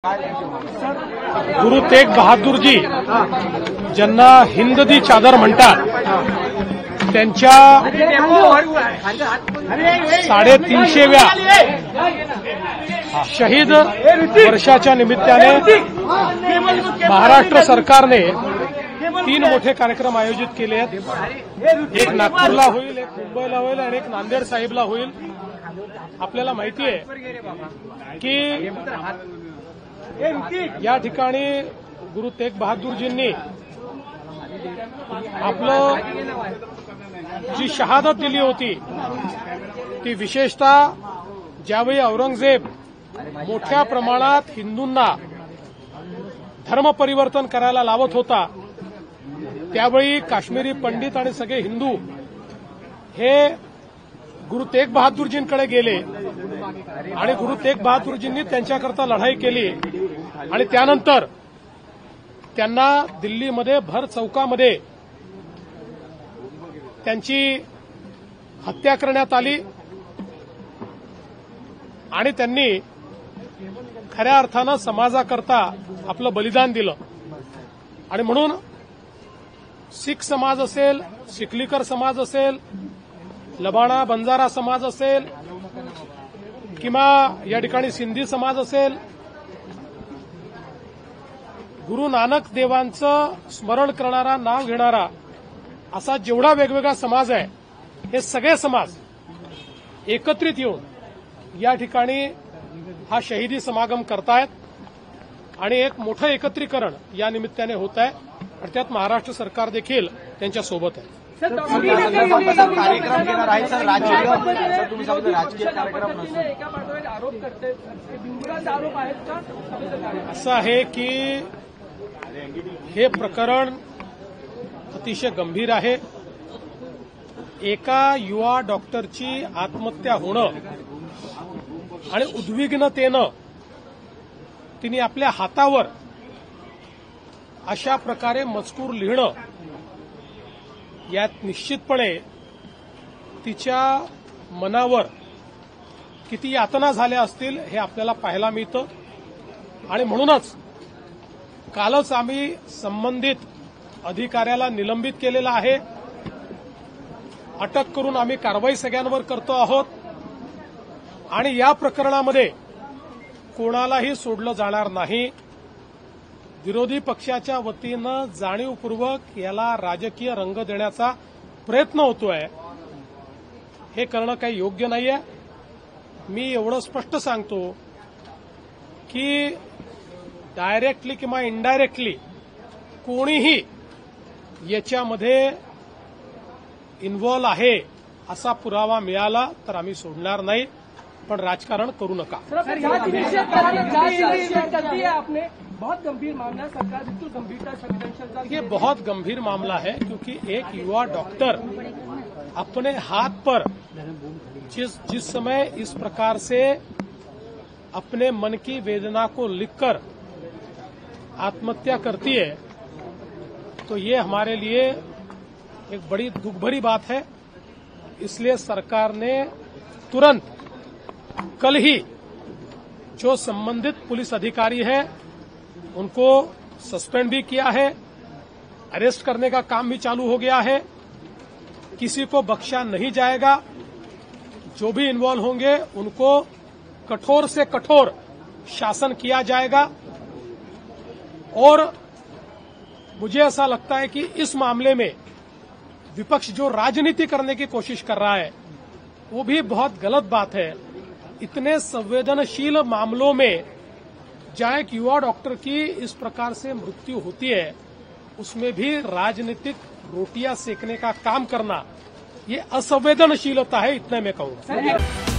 गुरु तेग बहादूरजी ज्यांना हिंद दी चादर म्हणतात, त्यांच्या 350व्या शहीद वर्षाच्या निमित्ताने महाराष्ट्र सरकारने 3 मोठे कार्यक्रम आयोजित केले आहेत। एक नागपूरला होईल, एक मुंबईला होईल आणि एक नांदेड साहिबला होईल। आपल्याला माहिती आहे की या ठिकाणी गुरु तेग बहादूरजींनी आपलं जी शहादत दिली होती ती विशेषतः ज्यावेळी औरंगजेब मोठ्या प्रमाणात हिंदूंना धर्म परिवर्तन करायला लावत होता, त्यावेळी काश्मीरी पंडित आणि सगळे हिंदू हे गुरु तेग बहादूरजींकडे गेले आणि गुरु तेग बहादूरजींनी त्यांच्याकरता लढाई केली आणि त्यानंतर त्यांना दिल्लीमध्ये भर चौकामध्ये त्यांची हत्या करण्यात आली आणि त्यांनी खऱ्या अर्थानं समाजाकरता आपलं बलिदान दिलं। आणि म्हणून शीख समाज असेल, सिखलीकर समाज असेल, लबाणा बंजारा समाज असेल किंवा या ठिकाणी सिंधी समाज असेल, गुरु नानक देवांचं स्मरण करणारा, नाव घेणारा असा जेवढा वेगवेगळा समाज आहे, हे सगळे समाज एकत्रित येऊन या ठिकाणी हा शहीदी समागम करतायत आणि एक मोठं एकत्रीकरण या निमित्ताने होत आहे आणि त्यात महाराष्ट्र सरकार देखील त्यांच्या सोबत आहे। कार्यक्रम घेणार आहे सर, राजकीय तुम्ही सांगितलं राजकीय कार्यक्रम नसून असं आहे की हे प्रकरण अतिशय गंभीर आहे। एका युवा डॉक्टरची आत्महत्या होणं आणि उद्विग्नतेनं तिने आपल्या हातावर अशा प्रकारे मजकूर लिहिणं, यात निश्चितपणे तिच्या मनावर किती यातना झाल्या असतील हे आपल्याला पाहायला मिळतं। आणि म्हणूनच कालच आम्ही संबंधित अधिकाऱ्याला निलंबित केलेलं आहे, अटक करून आम्ही कारवाई सगळ्यांवर करतो आहोत आणि या प्रकरणामध्ये कोणालाही सोडलं जाणार नाही। विरोधी पक्षाच्या वतीनं जाणीवपूर्वक याला राजकीय रंग देण्याचा प्रयत्न होतोय, हे करणं काही योग्य नाहीये। मी एवढं स्पष्ट सांगतो की डायरेक्टली किंवा इनडायरेक्टली कोणीही याच्यामध्ये इन्व्हॉल्व आहे असा पुरावा मिळाला तर आम्ही सोडणार नाही, पण राजकारण करू नका। बहुत गंभीर मामला है, सरकार बिल्कुल गंभीरता संवेदनशीलता। ये बहुत गंभीर मामला है क्योंकि एक युवा डॉक्टर अपने हाथ पर जिस समय इस प्रकार से अपने मन की वेदना को लिखकर आत्महत्या करती है तो ये हमारे लिए एक बड़ी दुख भरी बात है। इसलिए सरकार ने तुरंत कल ही जो संबंधित पुलिस अधिकारी है उनको सस्पेंड भी किया है, अरेस्ट करने का काम भी चालू हो गया है। किसी को बख्शा नहीं जाएगा, जो भी इन्वॉल्व होंगे उनको कठोर से कठोर शासन किया जाएगा। और मुझे ऐसा लगता है कि इस मामले में विपक्ष जो राजनीति करने की कोशिश कर रहा है वो भी बहुत गलत बात है। इतने संवेदनशील मामलों में जहां एक युवा डॉक्टर की इस प्रकार से मृत्यु होती है, उसमें भी राजनीतिक रोटियां सेकने का काम करना ये असंवेदनशीलता है, इतना मैं कहूंगा।